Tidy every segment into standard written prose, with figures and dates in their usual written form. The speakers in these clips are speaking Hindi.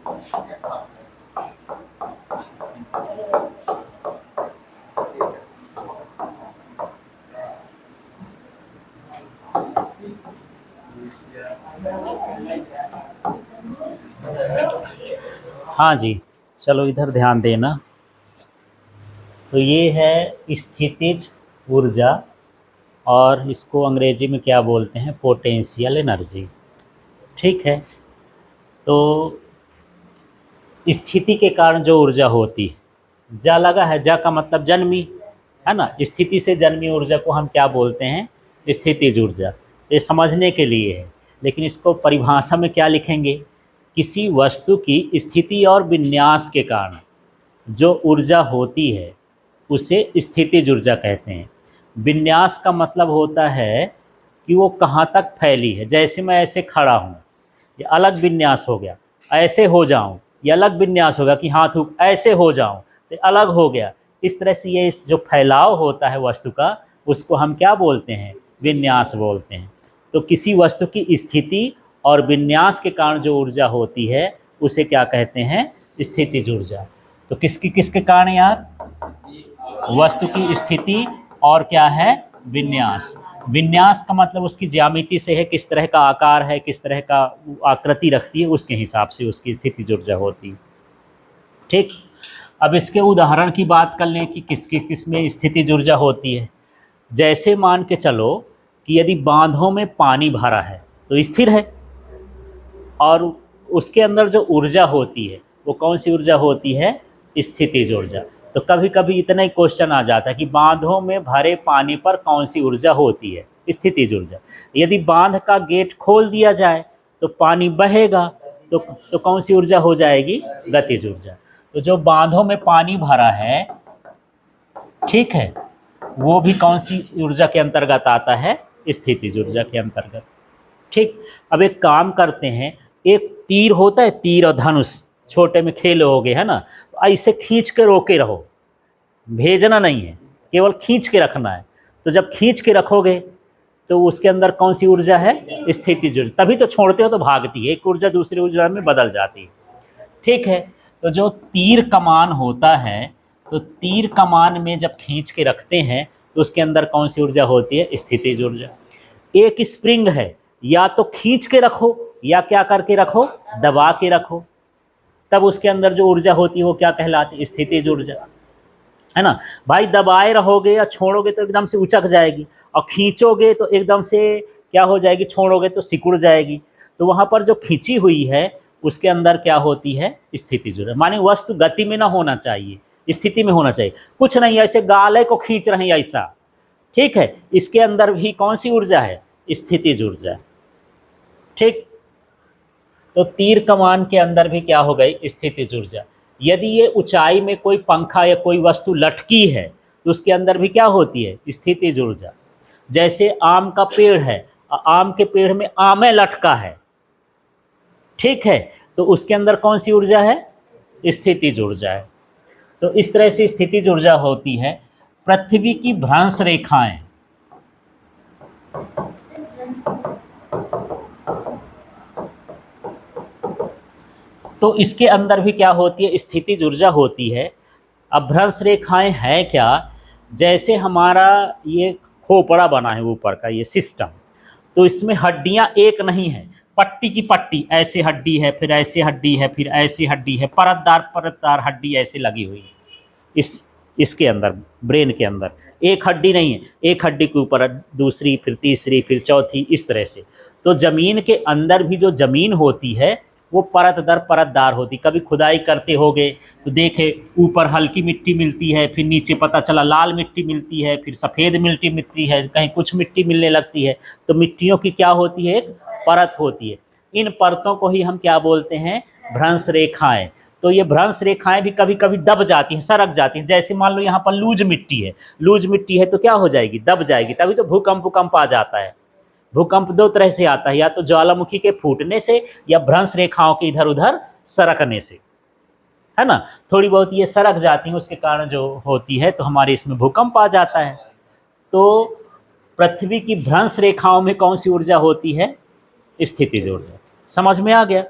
हाँ जी, चलो इधर ध्यान देना। तो ये है स्थितिज ऊर्जा, और इसको अंग्रेजी में क्या बोलते हैं, पोटेंशियल एनर्जी। ठीक है। तो स्थिति के कारण जो ऊर्जा होती है, जा लगा है, जा का मतलब जन्मी, है ना। स्थिति से जन्मी ऊर्जा को हम क्या बोलते हैं, स्थितिज ऊर्जा। ये समझने के लिए है, लेकिन इसको परिभाषा में क्या लिखेंगे, किसी वस्तु की स्थिति और विन्यास के कारण जो ऊर्जा होती है उसे स्थितिज ऊर्जा कहते हैं। विन्यास का मतलब होता है कि वो कहाँ तक फैली है। जैसे मैं ऐसे खड़ा हूँ, ये अलग विन्यास हो गया। ऐसे हो जाऊँ, ये अलग विन्यास होगा कि हाथ ऐसे हो जाऊँ, तो अलग हो गया। इस तरह से ये जो फैलाव होता है वस्तु का, उसको हम क्या बोलते हैं, विन्यास बोलते हैं। तो किसी वस्तु की स्थिति और विन्यास के कारण जो ऊर्जा होती है उसे क्या कहते हैं, स्थितिज ऊर्जा। तो किसकी किसके कारण यार, वस्तु की स्थिति और क्या है, विन्यास। विन्यास का मतलब उसकी ज्यामिति से है, किस तरह का आकार है, किस तरह का आकृति रखती है, उसके हिसाब से उसकी स्थितिज ऊर्जा होती है। ठीक। अब इसके उदाहरण की बात कर लें कि किस में स्थितिज ऊर्जा होती है। जैसे मान के चलो कि यदि बांधों में पानी भरा है तो स्थिर है, और उसके अंदर जो ऊर्जा होती है वो कौन सी ऊर्जा होती है, स्थितिज ऊर्जा। तो कभी कभी इतना ही क्वेश्चन आ जाता है कि बांधों में भरे पानी पर कौन सी ऊर्जा होती है, स्थितिज ऊर्जा। यदि बांध का गेट खोल दिया जाए तो पानी बहेगा, तो कौन सी ऊर्जा हो जाएगी, गतिज ऊर्जा। तो जो बांधों में पानी भरा है, ठीक है, वो भी कौन सी ऊर्जा के अंतर्गत आता है, स्थितिज ऊर्जा के अंतर्गत। ठीक। अब एक काम करते हैं, एक तीर होता है, तीर और धनुष, छोटे में खेल हो गए, है ना। तो ऐसे खींच के रोके रहो, भेजना नहीं है, केवल खींच के रखना है। तो जब खींच के रखोगे तो उसके अंदर कौन सी ऊर्जा है, स्थितिज ऊर्जा। तभी तो छोड़ते हो तो भागती है, एक ऊर्जा दूसरी ऊर्जा में बदल जाती है। ठीक है। तो जो तीर कमान होता है, तो तीर कमान में जब खींच के रखते हैं तो उसके अंदर कौन सी ऊर्जा होती है, स्थितिज ऊर्जा। एक स्प्रिंग है, या तो खींच के रखो या क्या करके रखो, दबा के रखो, तब उसके अंदर जो ऊर्जा होती है वो क्या कहलाती है, स्थितिज ऊर्जा, है ना। भाई दबाए रहोगे या छोड़ोगे तो एकदम से उचक जाएगी, और खींचोगे तो एकदम से क्या हो जाएगी, छोड़ोगे तो सिकुड़ जाएगी। तो वहाँ पर जो खींची हुई है उसके अंदर क्या होती है, स्थितिज ऊर्जा। माने वस्तु गति में ना होना चाहिए, स्थिति में होना चाहिए। कुछ नहीं, ऐसे गाले को खींच रहे हैं ऐसा, ठीक है, इसके अंदर भी कौन सी ऊर्जा है, स्थितिज ऊर्जा। ठीक। तो तीर कमान के अंदर भी क्या हो गई, स्थितिज ऊर्जा। यदि ये ऊंचाई में कोई पंखा या कोई वस्तु लटकी है तो उसके अंदर भी क्या होती है, स्थितिज ऊर्जा। जैसे आम का पेड़ है, आम के पेड़ में आमे लटका है, ठीक है, तो उसके अंदर कौन सी ऊर्जा है, स्थितिज ऊर्जा है। तो इस तरह से स्थितिज ऊर्जा होती है। पृथ्वी की भ्रंश रेखाएं, तो इसके अंदर भी क्या होती है, स्थितिज ऊर्जा होती है। अब भ्रंश रेखाएं हैं क्या, जैसे हमारा ये खोपड़ा बना है ऊपर का ये सिस्टम, तो इसमें हड्डियां एक नहीं है, पट्टी की पट्टी, ऐसे हड्डी है, फिर ऐसे हड्डी है, फिर ऐसी हड्डी है, परतदार हड्डी ऐसे लगी हुई है। इसके अंदर, ब्रेन के अंदर एक हड्डी नहीं है, एक हड्डी के ऊपर दूसरी, फिर तीसरी, फिर चौथी, इस तरह से। तो ज़मीन के अंदर भी जो ज़मीन होती है वो परत दर परतदार होती। कभी खुदाई करते होगे तो देखे ऊपर हल्की मिट्टी मिलती है, फिर नीचे पता चला लाल मिट्टी मिलती है, फिर सफ़ेद मिट्टी मिलती है, कहीं कुछ मिट्टी मिलने लगती है। तो मिट्टियों की क्या होती है, एक परत होती है। इन परतों को ही हम क्या बोलते हैं, भ्रंश रेखाएं। तो ये भ्रंश रेखाएं भी कभी कभी दब जाती हैं, सरक जाती हैं। जैसे मान लो यहाँ पर लूज मिट्टी है, लूज मिट्टी है तो क्या हो जाएगी, दब जाएगी। तभी तो भूकंप आ जाता है। भूकंप दो तरह से आता है, या तो ज्वालामुखी के फूटने से या भ्रंश रेखाओं के इधर उधर सरकने से, है ना। थोड़ी बहुत ये सरक जाती हैं, उसके कारण जो होती है तो हमारे इसमें भूकंप आ जाता है। तो पृथ्वी की भ्रंश रेखाओं में कौन सी ऊर्जा होती है, स्थितिज ऊर्जा। समझ में आ गया।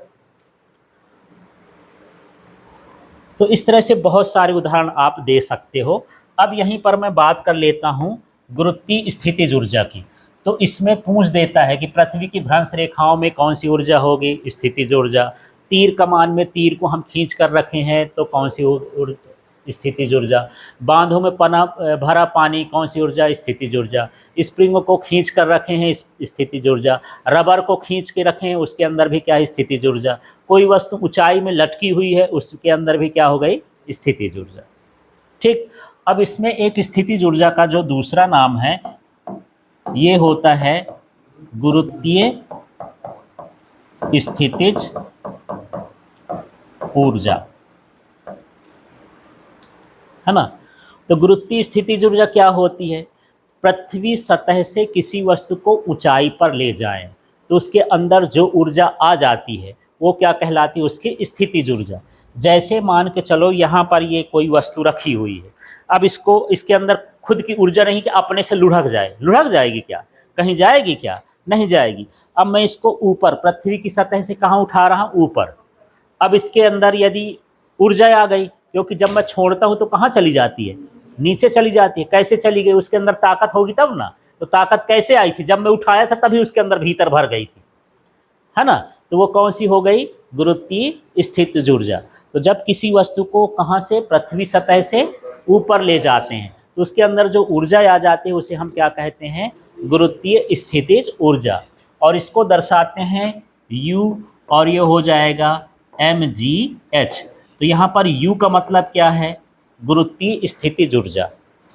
तो इस तरह से बहुत सारे उदाहरण आप दे सकते हो। अब यहीं पर मैं बात कर लेता हूँ गुरुत्वीय स्थितिज ऊर्जा की। तो इसमें पूछ देता है कि पृथ्वी की भ्रंश रेखाओं में कौन सी ऊर्जा होगी, स्थितिज ऊर्जा। तीर कमान में तीर को हम खींच कर रखे हैं तो कौन सी स्थितिज ऊर्जा। बांधों में पना भरा पानी, कौन सी ऊर्जा, स्थितिज ऊर्जा। स्प्रिंग को खींच कर रखे हैं, स्थितिज ऊर्जा। रबर को खींच के रखे हैं, उसके अंदर भी क्या है, स्थितिज ऊर्जा। कोई वस्तु ऊंचाई में लटकी हुई है, उसके अंदर भी क्या हो गई, स्थितिज ऊर्जा। ठीक, अब इसमें एक स्थितिज ऊर्जा का जो दूसरा नाम है ये होता है गुरुत्वीय स्थितिज ऊर्जा, है ना। तो गुरुत्वीय स्थितिज ऊर्जा क्या होती है, पृथ्वी सतह से किसी वस्तु को ऊंचाई पर ले जाएं तो उसके अंदर जो ऊर्जा आ जाती है वो क्या कहलाती है, उसकी स्थितिज ऊर्जा। जैसे मान के चलो यहाँ पर ये कोई वस्तु रखी हुई है, अब इसको इसके अंदर खुद की ऊर्जा नहीं कि अपने से लुढ़क जाए, लुढ़क जाएगी क्या, कहीं जाएगी क्या, नहीं जाएगी। अब मैं इसको ऊपर पृथ्वी की सतह से कहाँ उठा रहा हूँ, ऊपर। अब इसके अंदर यदि ऊर्जा आ गई, क्योंकि जब मैं छोड़ता हूँ तो कहाँ चली जाती है, नीचे चली जाती है। कैसे चली गई, उसके अंदर ताकत होगी तब ना। तो ताकत कैसे आई थी, जब मैं उठाया था तभी उसके अंदर भीतर भर गई थी, है ना। तो वो कौन सी हो गई, गुरुत्वीय स्थितिज ऊर्जा। तो जब किसी वस्तु को कहाँ से, पृथ्वी सतह से ऊपर ले जाते हैं तो उसके अंदर जो ऊर्जा आ जाती है उसे हम क्या कहते हैं, गुरुत्वीय स्थितिज ऊर्जा। और इसको दर्शाते हैं U, और ये हो जाएगा mgh। तो यहाँ पर U का मतलब क्या है, गुरुत्वीय स्थितिज ऊर्जा।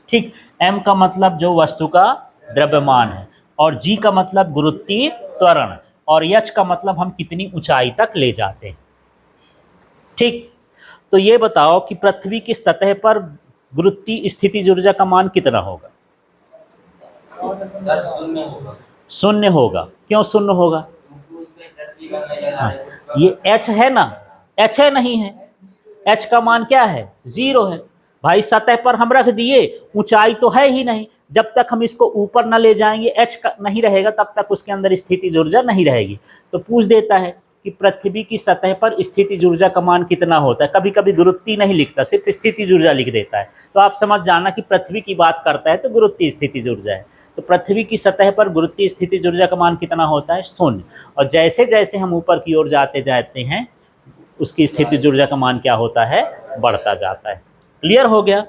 ठीक, m का मतलब जो वस्तु का द्रव्यमान है, और g का मतलब गुरुत्वीय त्वरण, और h का मतलब हम कितनी ऊंचाई तक ले जाते हैं। ठीक, तो ये बताओ कि पृथ्वी की सतह पर गुरुत्वीय स्थितिज ऊर्जा का मान कितना होगा। शून्य होगा। क्यों शून्य होगा, हाँ, ये h है ना, h है नहीं है, h का मान क्या है, 0 है। भाई सतह पर हम रख दिए, ऊंचाई तो है ही नहीं, जब तक हम इसको ऊपर न ले जाएंगे h का नहीं रहेगा तब तक उसके अंदर स्थितिज ऊर्जा नहीं रहेगी। तो पूछ देता है कि पृथ्वी की सतह पर स्थितिज ऊर्जा का मान कितना होता है। कभी कभी गुरुत्वीय नहीं लिखता, सिर्फ स्थितिज ऊर्जा लिख देता है। तो आप समझ जाना कि पृथ्वी की बात करता है तो गुरुत्वीय स्थितिज ऊर्जा है। तो पृथ्वी की सतह पर गुरुत्वीय स्थितिज ऊर्जा का मान कितना होता है, 0। और जैसे जैसे हम ऊपर की ओर जाते हैं उसकी स्थितिज ऊर्जा का मान क्या होता है, बढ़ता जाता है। क्लियर हो गया।